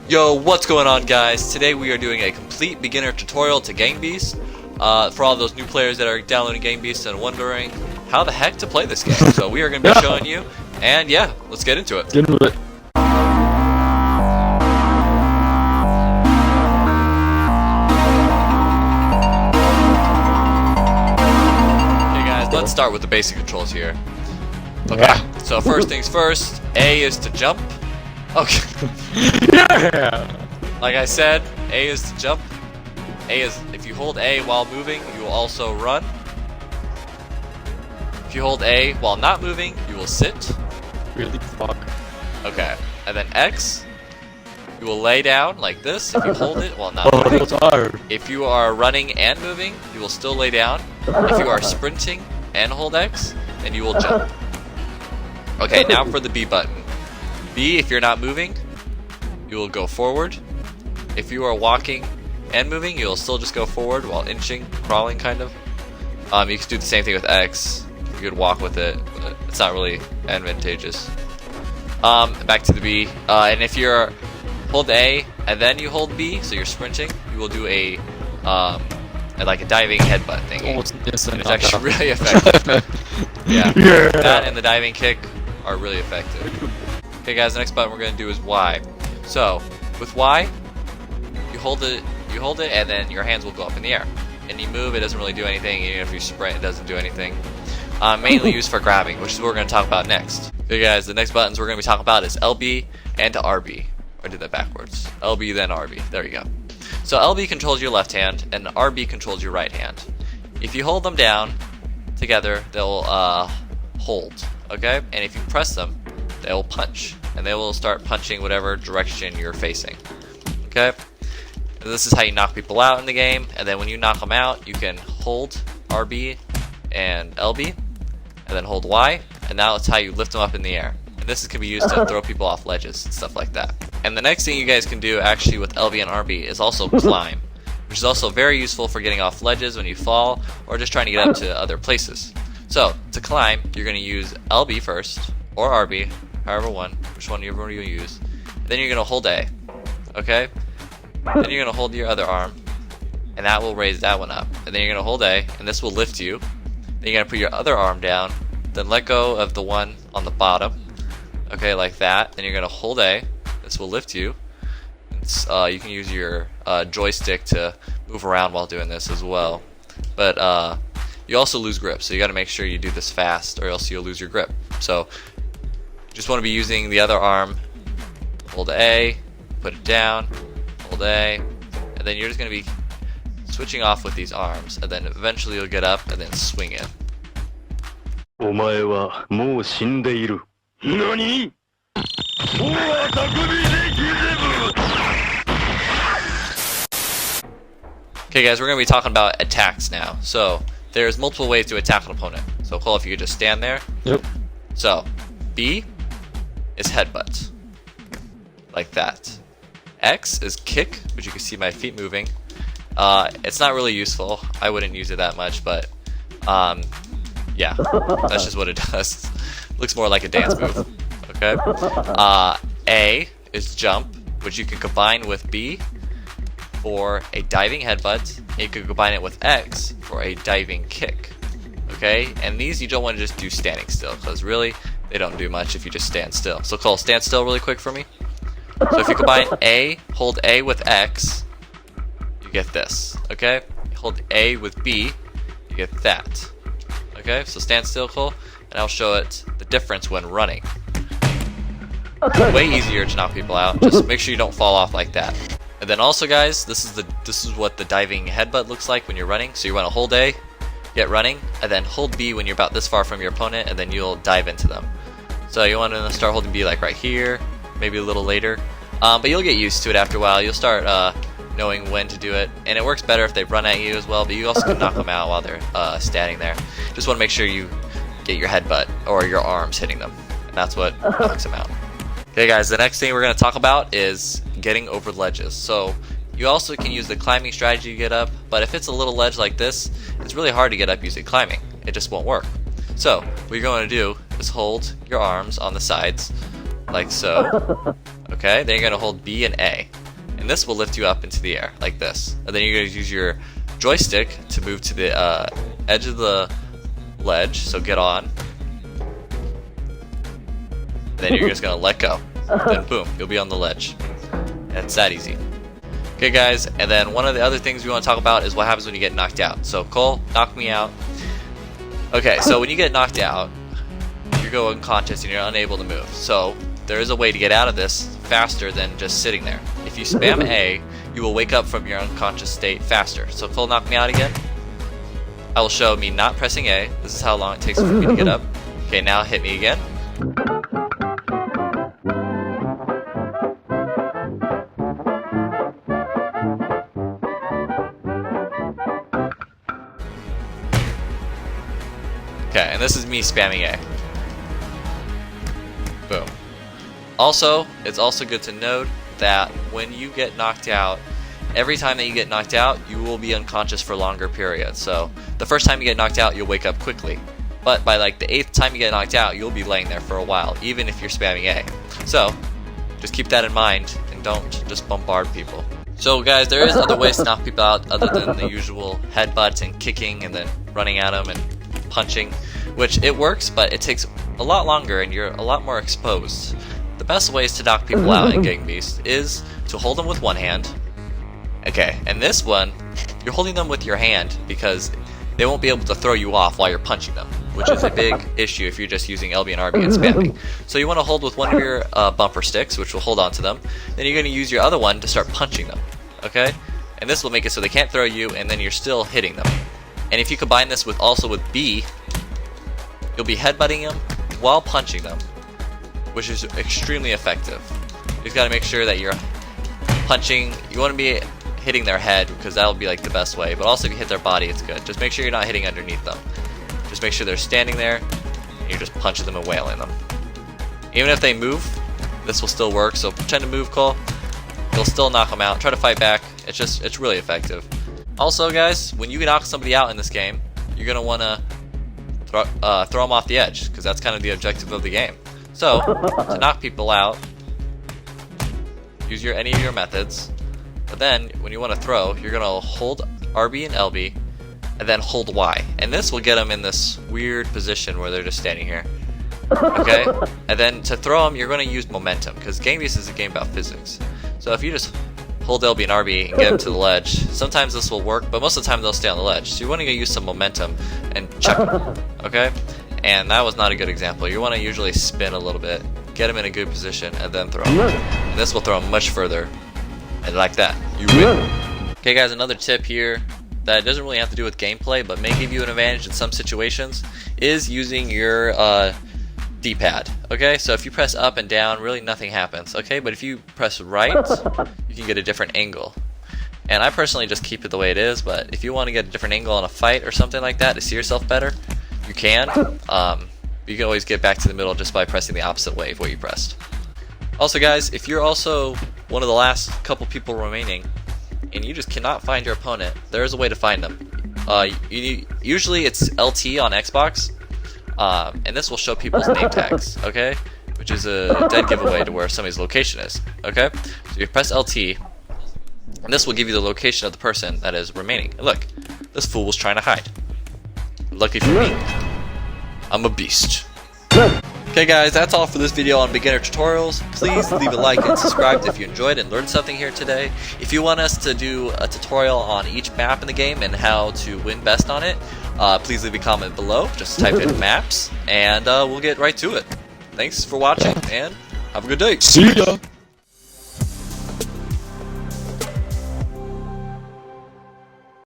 Yo, what's going on, guys? Today we are doing a complete beginner tutorial to Gang Beasts. For all those new players that are downloading Gang Beasts and wondering how the heck to play this game. So we are going to be showing you, and yeah, let's get into it. Get into it. Okay guys, let's start with the basic controls here. Okay, so first things first, A is to jump. Okay. Yeah. Like I said, A is to jump. A is, if you hold A while moving, you will also run. If you hold A while not moving, you will sit. Really? Fuck. Okay. And then X, you will lay down like this if you hold it while not Oh, moving. those are. If you are running and moving, you will still lay down. If you are sprinting and hold X, then you will jump. Okay, now for the B button. B, if you're not moving, you will go forward. If you are walking and moving, you'll still just go forward while inching, crawling kind of. You can do the same thing with X. You could walk with it, but it's not really advantageous. Back to the B. And if you're hold A and then you hold B, so you're sprinting, you will do a like a diving headbutt thing. It's actually really effective. Yeah. That and the diving kick are really effective. Okay guys, the next button we're gonna do is Y. So with Y, you hold it, and then your hands will go up in the air. And you move, it doesn't really do anything. Even if you sprint, it doesn't do anything. Mainly used for grabbing, which is what we're gonna talk about next. Okay guys, the next buttons we're gonna be talking about is LB and RB. I did that backwards. LB then RB. There you go. So LB controls your left hand, and RB controls your right hand. If you hold them down together, they'll hold. Okay, and if you press them, they will punch, and they will start punching whatever direction you're facing. Okay, and this is how you knock people out in the game. And then when you knock them out, you can hold RB and LB, and then hold Y, and now it's how you lift them up in the air. And this can be used to throw people off ledges and stuff like that. And the next thing you guys can do actually with LB and RB is also climb, which is also very useful for getting off ledges when you fall or just trying to get up to other places. So to climb, you're going to use LB first or RB, however which one you use. And then you're going to hold A, okay? Then you're going to hold your other arm, and that will raise that one up. And then you're going to hold A, and this will lift you. Then you're going to put your other arm down, then let go of the one on the bottom, okay, like that. Then you're going to hold A, this will lift you. You can use your joystick to move around while doing this as well. But you also lose grip, so you got to make sure you do this fast, or else you'll lose your grip. So you just want to be using the other arm. Hold A, put it down, hold A, and then you're just going to be switching off with these arms, and then eventually you'll get up and then swing it. お前はもう死んでいる。何？おわたくびでギゼブ。 Okay guys, we're going to be talking about attacks now. So there's multiple ways to attack an opponent. So Cole, if you could just stand there. Yep. So B is headbutt, like that. X is kick, which you can see my feet moving. It's not really useful. I wouldn't use it that much, but yeah, that's just what it does. Looks more like a dance move. Okay. A is jump, which you can combine with B for a diving headbutt. And you can combine it with X for a diving kick. Okay, and these you don't want to just do standing still, because really they don't do much if you just stand still. So Cole, stand still really quick for me. So if you combine A, hold A with X, you get this. Okay, hold A with B, you get that. Okay, so stand still, Cole, and I'll show it the difference when running. Way easier to knock people out. Just make sure you don't fall off like that. And then also, guys, this is what the diving headbutt looks like when you're running. So you want to hold A, get running, and then hold B when you're about this far from your opponent, and then you'll dive into them. So you want to start holding B like right here, maybe a little later, but you'll get used to it after a while. You'll start knowing when to do it, and it works better if they run at you as well, but you also can knock them out while they're standing there. Just want to make sure you get your headbutt or your arms hitting them, and that's what knocks them out. Okay guys, the next thing we're going to talk about is getting over ledges. So you also can use the climbing strategy to get up, but if it's a little ledge like this, it's really hard to get up using climbing. It just won't work. So what you're going to do is hold your arms on the sides like so, Okay, then you're gonna hold B and A, and this will lift you up into the air like this. And then you're gonna use your joystick to move to the edge of the ledge. So get on. Then you're just gonna let go. Then boom, you'll be on the ledge. It's that easy. Okay, guys, and then one of the other things we want to talk about is what happens when you get knocked out. So Cole, knock me out. Okay, so when you get knocked out, you go unconscious and you're unable to move. So there is a way to get out of this faster than just sitting there. If you spam A, you will wake up from your unconscious state faster. So Cole, knock me out again. I will show me not pressing A. This is how long it takes for me to get up. Okay, now hit me again. Okay, and this is me spamming A. Boom. Also, it's also good to note that when you get knocked out, every time that you get knocked out, you will be unconscious for longer periods. So the first time you get knocked out, you'll wake up quickly. But by like the 8th time you get knocked out, you'll be laying there for a while, even if you're spamming A. So just keep that in mind and don't just bombard people. So guys, there is other ways to knock people out other than the usual headbutts and kicking and then running at them and punching, which it works, but it takes a lot longer and you're a lot more exposed. The best ways to knock people out in Gang Beasts is to hold them with one hand. Okay, and this one, you're holding them with your hand because they won't be able to throw you off while you're punching them, which is a big issue if you're just using LB and RB and spamming. So you want to hold with one of your bumper sticks, which will hold on to them. Then you're going to use your other one to start punching them. Okay? And this will make it so they can't throw you and then you're still hitting them. And if you combine this with also with B, you'll be headbutting them while punching them, which is extremely effective. You just gotta make sure that you're punching. You want to be hitting their head because that'll be like the best way. But also if you hit their body, it's good. Just make sure you're not hitting underneath them. Just make sure they're standing there and you're just punching them and wailing them. Even if they move, this will still work. So pretend to move, Cole. You'll still knock them out. Try to fight back. It's really effective. Also, guys, when you knock somebody out in this game, you're gonna want to throw them off the edge because that's kind of the objective of the game. So to knock people out, use any of your methods. But then when you want to throw, you're gonna hold RB and LB, and then hold Y, and this will get them in this weird position where they're just standing here. Okay, and then to throw them, you're going to use momentum because Gang Beasts is a game about physics. So if you just hold LB and RB and get them to the ledge, sometimes this will work, but most of the time they'll stay on the ledge. So you want to use some momentum and chuck them. Okay, and that was not a good example. You want to usually spin a little bit, get them in a good position, and then throw them. And this will throw them much further. And like that, you win. Okay, guys, another tip here that doesn't really have to do with gameplay, but may give you an advantage in some situations, is using your D-pad. Okay, so if you press up and down, really nothing happens. Okay, but if you press right, you can get a different angle. And I personally just keep it the way it is, but if you want to get a different angle on a fight or something like that to see yourself better, you can. You can always get back to the middle just by pressing the opposite way of what you pressed. Also, guys, if you're also one of the last couple people remaining and you just cannot find your opponent, there is a way to find them. Usually it's LT on Xbox, and this will show people's name tags, okay? Which is a dead giveaway to where somebody's location is, okay? So you press LT, and this will give you the location of the person that is remaining. And look, this fool was trying to hide. Lucky for me, I'm a beast. Okay, guys, that's all for this video on beginner tutorials. Please leave a like and subscribe if you enjoyed and learned something here today. If you want us to do a tutorial on each map in the game and how to win best on it, please leave a comment below. Just type in maps, and we'll get right to it. Thanks for watching, and have a good day. See ya!